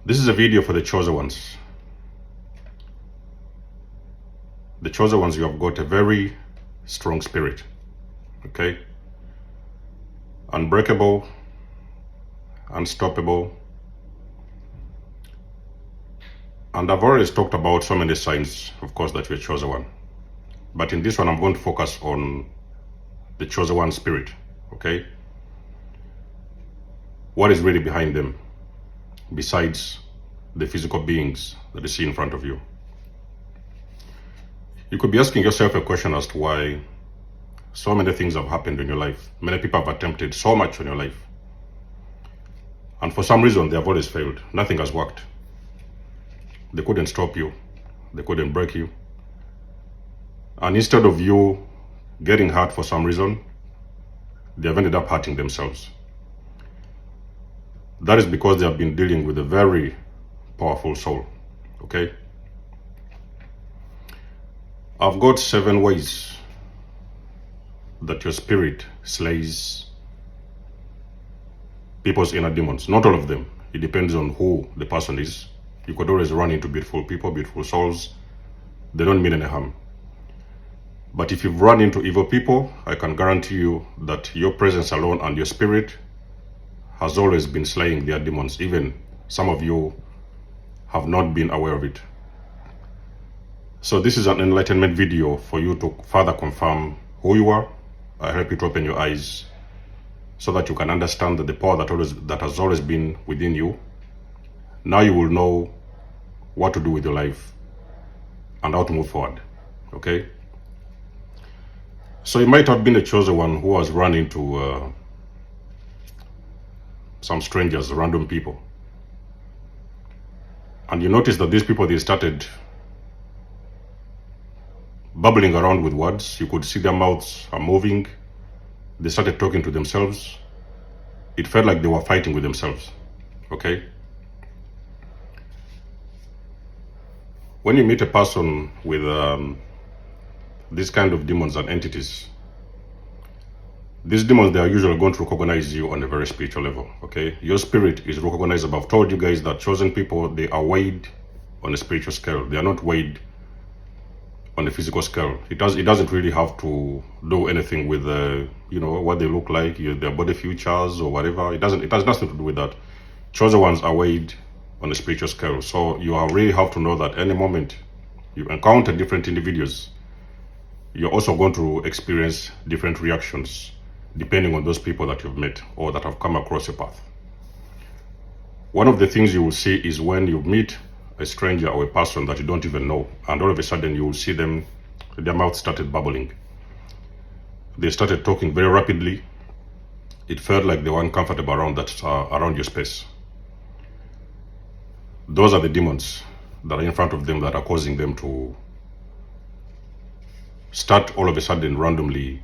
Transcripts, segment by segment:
This is a video for the chosen ones. The chosen ones, you have got a very strong spirit, okay? Unbreakable, unstoppable. And I've always talked about so many signs, of course, that you're a chosen one. But in this one, I'm going to focus on the chosen one spirit, okay? What is really behind them, besides the physical beings that you see in front of you? You could be asking yourself a question as to why so many things have happened in your life. Many people have attempted so much in your life. And for some reason, they have always failed. Nothing has worked. They couldn't stop you. They couldn't break you. And instead of you getting hurt for some reason, they have ended up hurting themselves. That is because they have been dealing with a very powerful soul, okay? I've got 7 ways that your spirit slays people's inner demons. Not all of them. It depends on who the person is. You could always run into beautiful people, beautiful souls. They don't mean any harm. But if you've run into evil people, I can guarantee you that your presence alone and your spirit has always been slaying their demons. Even some of you have not been aware of it. So this is an enlightenment video for you to further confirm who you are. I help you to open your eyes so that you can understand that the power that has always been within you. Now you will know what to do with your life and how to move forward, okay? So you might have been a chosen one who has run into some strangers, random people. And you notice that these people, they started bubbling around with words. You could see their mouths are moving. They started talking to themselves. It felt like they were fighting with themselves, okay? When you meet a person with these kind of demons and entities, these demons, they are usually going to recognize you on a very spiritual level, okay? Your spirit is recognizable. I've told you guys that chosen people, they are weighed on a spiritual scale. They are not weighed on a physical scale. It doesn't really have to do anything with what they look like, their body features or whatever. It has nothing to do with that. Chosen ones are weighed on a spiritual scale. So you really have to know that any moment you encounter different individuals, you're also going to experience different reactions depending on those people that you've met or that have come across your path. One of the things you will see is when you meet a stranger or a person that you don't even know, and all of a sudden you will see them, their mouth started bubbling. They started talking very rapidly. It felt like they were uncomfortable around your space. Those are the demons that are in front of them that are causing them to start all of a sudden randomly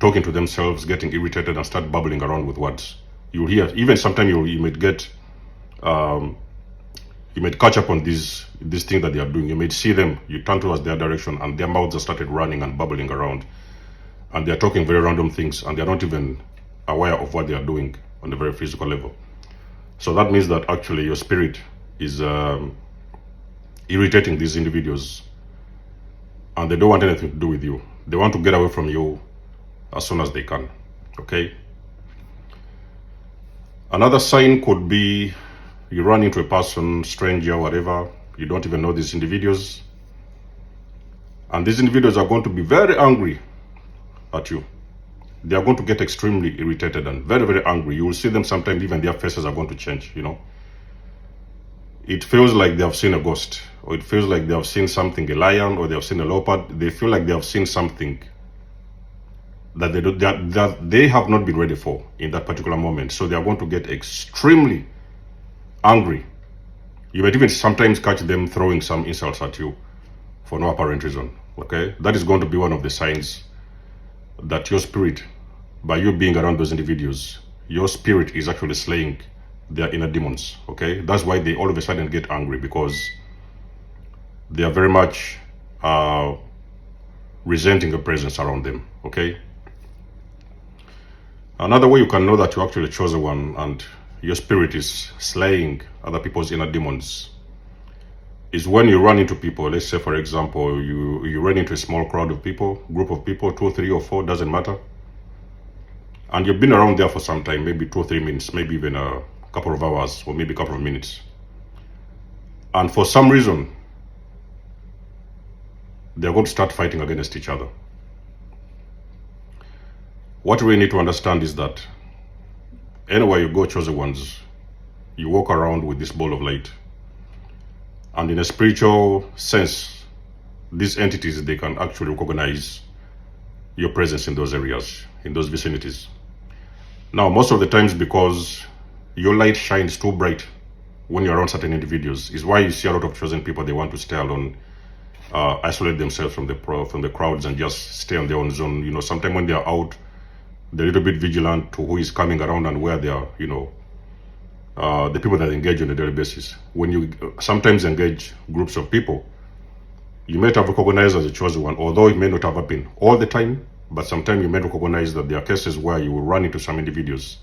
talking to themselves, getting irritated, and start bubbling around with words. You'll hear, even sometimes you might get, you might catch up on this thing that they are doing. You might see them, you turn towards their direction, and their mouths have started running and bubbling around. And they're talking very random things, and they're not even aware of what they are doing on a very physical level. So that means that actually your spirit is irritating these individuals, and they don't want anything to do with you. They want to get away from you as soon as they can, okay? Another sign could be you run into a person, stranger, whatever, you don't even know these individuals, and these individuals are going to be very angry at you. They are going to get extremely irritated and very, very angry. You will see them sometimes, even their faces are going to change, It feels like they have seen a ghost, or it feels like they have seen something, a lion, or they have seen a leopard. They feel like they have seen something that they have not been ready for in that particular moment. So they are going to get extremely angry. You might even sometimes catch them throwing some insults at you for no apparent reason, okay? That is going to be one of the signs that your spirit, by you being around those individuals, your spirit is actually slaying their inner demons, okay? That's why they all of a sudden get angry, because they are very much resenting your presence around them, okay? Another way you can know that you're actually a chosen one and your spirit is slaying other people's inner demons is when you run into people. Let's say, for example, you run into a small crowd of people, group of people, 2, 3, or 4, doesn't matter. And you've been around there for some time, maybe 2 or 3 minutes, maybe even a couple of hours, or maybe a couple of minutes. And for some reason, they're going to start fighting against each other. What we need to understand is that anywhere you go, chosen ones, you walk around with this ball of light. And in a spiritual sense, these entities, they can actually recognize your presence in those areas, in those vicinities. Now, most of the times, because your light shines too bright when you're around certain individuals, is why you see a lot of chosen people, they want to stay alone, isolate themselves from the crowds and just stay on their own zone. You know, sometimes when they're out, they're a little bit vigilant to who is coming around and where they are, you know, the people that engage on a daily basis. When you sometimes engage groups of people, you might have recognized as a chosen one, although it may not have happened all the time, but sometimes you may recognize that there are cases where you will run into some individuals,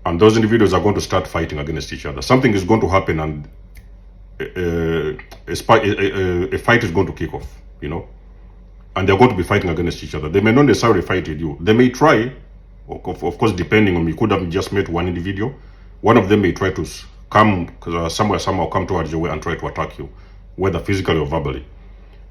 and those individuals are going to start fighting against each other. Something is going to happen, and a fight is going to kick off, you know, and they're going to be fighting against each other. They may not necessarily fight with you. They may try, of course, depending on, you could have just met one individual. One of them may try to come somehow come towards your way and try to attack you, whether physically or verbally.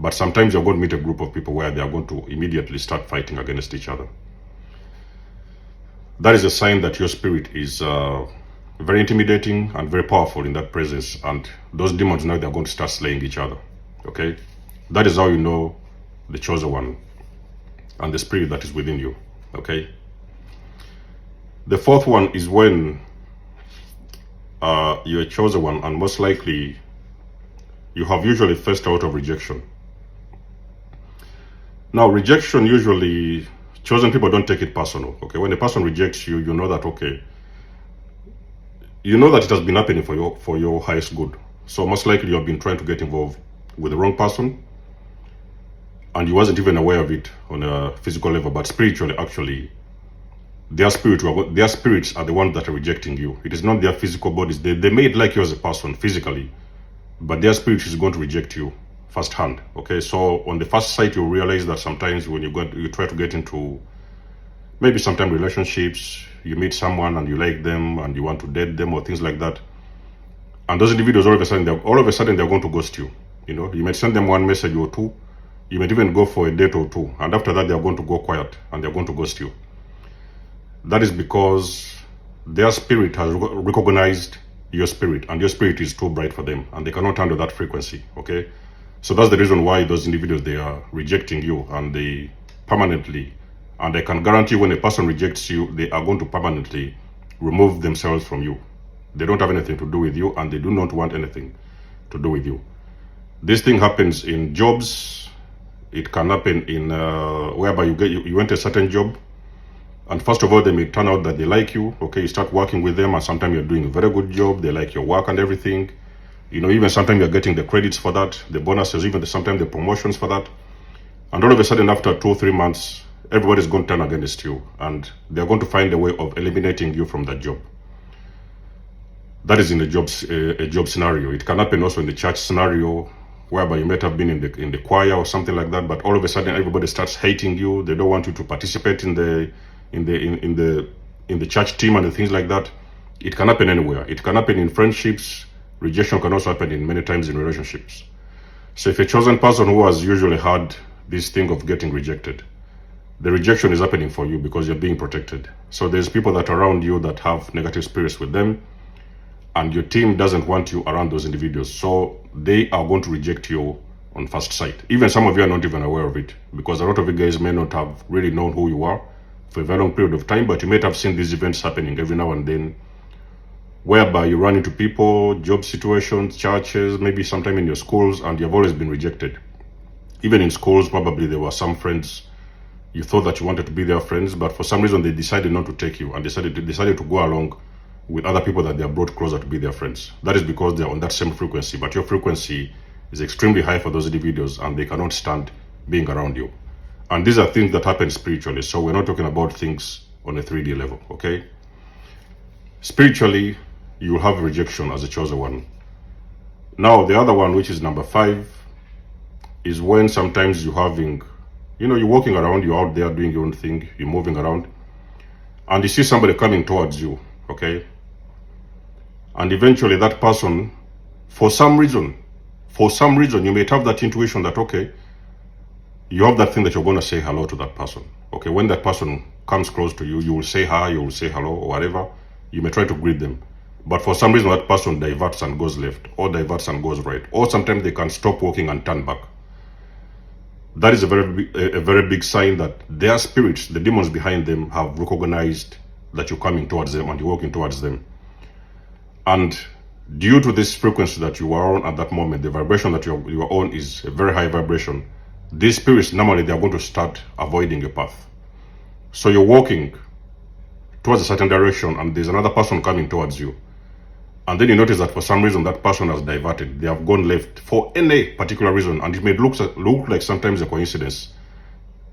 But sometimes you're going to meet a group of people where they are going to immediately start fighting against each other. That is a sign that your spirit is very intimidating and very powerful in that presence. And those demons, now they're going to start slaying each other. Okay? That is how you know the chosen one and the spirit that is within you. Okay? The fourth one is when you're a chosen one, and most likely you have usually faced out of rejection. Now, rejection, usually chosen people don't take it personal. Okay, when a person rejects you, you know that, okay, you know that it has been happening for your highest good. So most likely you have been trying to get involved with the wrong person, and you wasn't even aware of it on a physical level, but spiritually, actually, their spirits are the ones that are rejecting you. It is not their physical bodies. They may like you as a person physically, but their spirit is going to reject you firsthand. Okay, so on the first sight, you realize that sometimes when you try to get into maybe sometimes relationships, you meet someone and you like them and you want to date them or things like that, and those individuals all of a sudden they're going to ghost you. You know, you might send them one message or two, you might even go for a date or two, and after that they are going to go quiet and they're going to ghost you. That is because their spirit has recognized your spirit, and your spirit is too bright for them, and they cannot handle that frequency. Okay, so that's the reason why those individuals, they are rejecting you, and they permanently, and I can guarantee when a person rejects you, they are going to permanently remove themselves from you. They don't have anything to do with you, and they do not want anything to do with you. This thing happens in jobs. It can happen in whereby you went a certain job, and first of all, they may turn out that they like you. Okay, you start working with them, and sometimes you're doing a very good job. They like your work and everything. You know, even sometimes you're getting the credits for that, the bonuses, even sometimes the promotions for that. And all of a sudden, after 2 or 3 months, everybody's going to turn against you, and they're going to find a way of eliminating you from that job. That is in a job scenario. It can happen also in the church scenario, whereby you might have been in the choir or something like that, but all of a sudden everybody starts hating you. They don't want you to participate in the church team and things like that. It can happen anywhere. It can happen in friendships. Rejection can also happen in many times in relationships. So if a chosen person who has usually had this thing of getting rejected, the rejection is happening for you because you're being protected. So there's people that are around you that have negative spirits with them, and your team doesn't want you around those individuals. So they are going to reject you on first sight. Even some of you are not even aware of it, because a lot of you guys may not have really known who you are for a very long period of time, but you might have seen these events happening every now and then, whereby you run into people, job situations, churches, maybe sometime in your schools, and you've always been rejected. Even in schools, probably there were some friends you thought that you wanted to be their friends, but for some reason they decided not to take you, and decided to go along with other people that they are brought closer to be their friends. That is because they are on that same frequency, but your frequency is extremely high for those individuals, and they cannot stand being around you. And these are things that happen spiritually, so we're not talking about things on a 3D level, okay? spiritually, you will have rejection as a chosen one. Now, the other one, which is number 5, is when sometimes you're walking around, you're out there doing your own thing, you're moving around, and you see somebody coming towards you, okay? And eventually that person, for some reason, you may have that intuition that, okay, you have that thing that you're going to say hello to that person. Okay, when that person comes close to you, you will say hi, you will say hello, or whatever. You may try to greet them. But for some reason, that person diverts and goes left, or diverts and goes right. Or sometimes they can stop walking and turn back. That is a very big sign that their spirits, the demons behind them, have recognized that you're coming towards them and you're walking towards them. And due to this frequency that you are on at that moment, the vibration that you are on is a very high vibration. These spirits, normally, they are going to start avoiding your path. So you're walking towards a certain direction and there's another person coming towards you. And then you notice that for some reason that person has diverted. They have gone left for any particular reason. And it may look like sometimes a coincidence.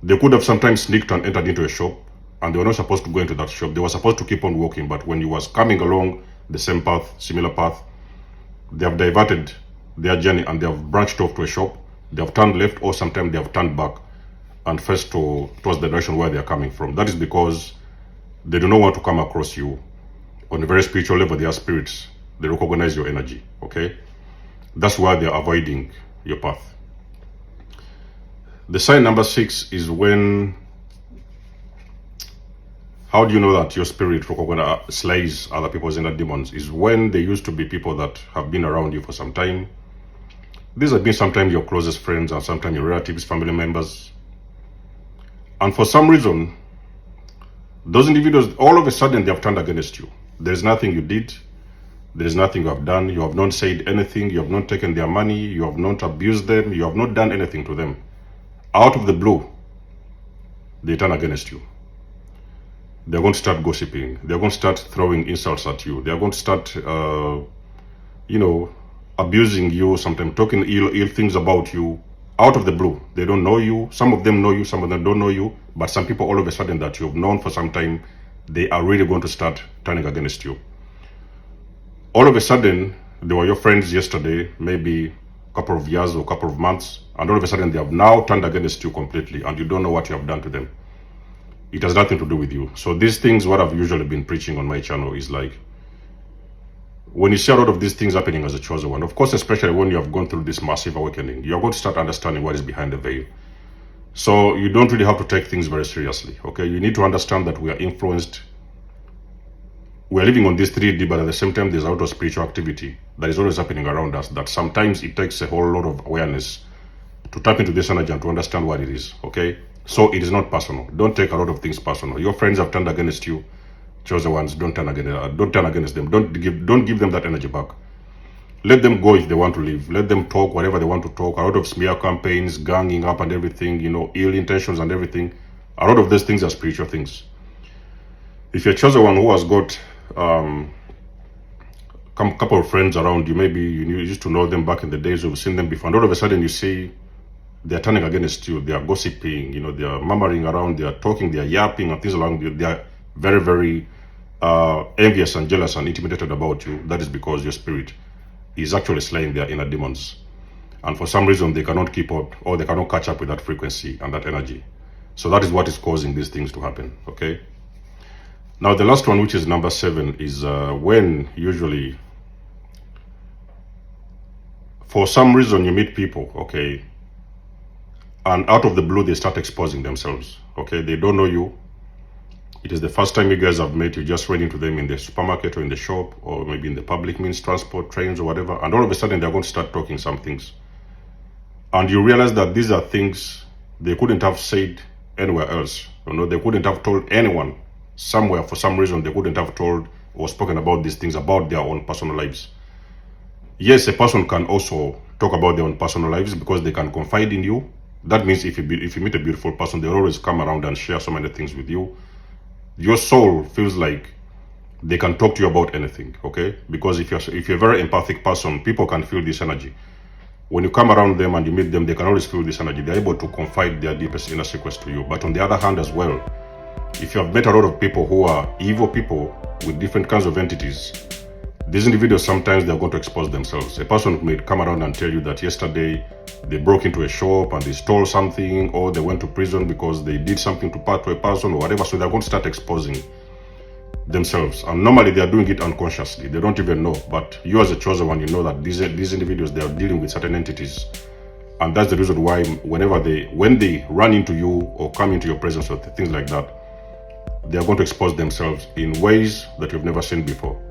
They could have sometimes sneaked and entered into a shop and they were not supposed to go into that shop. They were supposed to keep on walking. But when you was coming along the same path, similar path, they have diverted their journey and they have branched off to a shop. They have turned left, or sometimes they have turned back and faced towards the direction where they are coming from. That is because they do not want to come across you. On a very spiritual level, they are spirits. They recognize your energy, okay? That's why they are avoiding your path. The sign number 6 is when, how do you know that your spirit slays other people's inner demons? Is when they used to be people that have been around you for some time. These have been sometimes your closest friends and sometimes your relatives, family members. And for some reason, those individuals, all of a sudden, they have turned against you. There is nothing you did. There is nothing you have done. You have not said anything. You have not taken their money. You have not abused them. You have not done anything to them. Out of the blue, they turn against you. They're going to start gossiping. They're going to start throwing insults at you. They're going to start, abusing you, sometimes talking ill things about you out of the blue. They don't know you. Some of them know you, some of them don't know you. But some people, all of a sudden, that you've known for some time, they are really going to start turning against you. All of a sudden, they were your friends yesterday, maybe a couple of years or a couple of months, and all of a sudden they have now turned against you completely, and you don't know what you have done to them. It has nothing to do with you. So these things, what I've usually been preaching on my channel is like, when you see a lot of these things happening as a chosen one, of course, especially when you have gone through this massive awakening, you're going to start understanding what is behind the veil. So you don't really have to take things very seriously, okay? You need to understand that we are influenced. We are living on this 3D, but at the same time, there's a lot of spiritual activity that is always happening around us, that sometimes it takes a whole lot of awareness to tap into this energy and to understand what it is, okay? So it is not personal. Don't take a lot of things personal. Your friends have turned against you. Chosen ones, don't turn against them. Don't give them that energy back. Let them go if they want to leave. Let them talk whatever they want to talk. A lot of smear campaigns, ganging up and everything, ill intentions and everything. A lot of those things are spiritual things. If you're chosen one who has got couple of friends around you, maybe you used to know them back in the days, you've seen them before, and all of a sudden you see they're turning against you, they are gossiping, they are murmuring around, they are talking, they are yapping and things along. They are very, very envious and jealous and intimidated about you. That is because your spirit is actually slaying their inner demons. And for some reason, they cannot keep up, or they cannot catch up with that frequency and that energy. So that is what is causing these things to happen, okay? Now, the last one, which is number 7, is when usually, for some reason, you meet people, okay? And out of the blue, they start exposing themselves, okay? They don't know you. It is the first time you guys have met. You just ran into them in the supermarket or in the shop, or maybe in the public means, transport, trains or whatever. And all of a sudden, they're going to start talking some things. And you realize that these are things they couldn't have said anywhere else. They couldn't have told anyone somewhere. For some reason, they couldn't have told or spoken about these things about their own personal lives. Yes, a person can also talk about their own personal lives because they can confide in you. That means if you meet a beautiful person, they'll always come around and share so many things with you. Your soul feels like they can talk to you about anything, okay? Because if you're a very empathic person, people can feel this energy. When you come around them and you meet them, they can always feel this energy. They're able to confide their deepest inner secrets to you. But on the other hand as well, if you have met a lot of people who are evil people with different kinds of entities, these individuals, sometimes they're going to expose themselves. A person may come around and tell you that yesterday they broke into a shop and they stole something, or they went to prison because they did something to a person or whatever. So they're going to start exposing themselves. And normally they are doing it unconsciously. They don't even know. But you as a chosen one, you know that these individuals, they are dealing with certain entities. And that's the reason why when they run into you or come into your presence or things like that, they are going to expose themselves in ways that you've never seen before.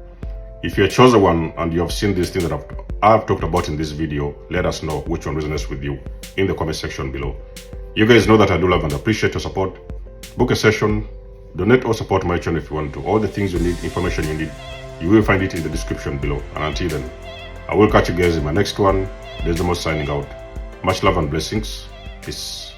If you're a chosen one and you have seen these things that I've talked about in this video, let us know which one resonates with you in the comment section below. You guys know that I do love and appreciate your support. Book a session, donate or support my channel if you want to. All the things you need, information you need, you will find it in the description below. And until then, I will catch you guys in my next one. There's the most signing out. Much love and blessings. Peace.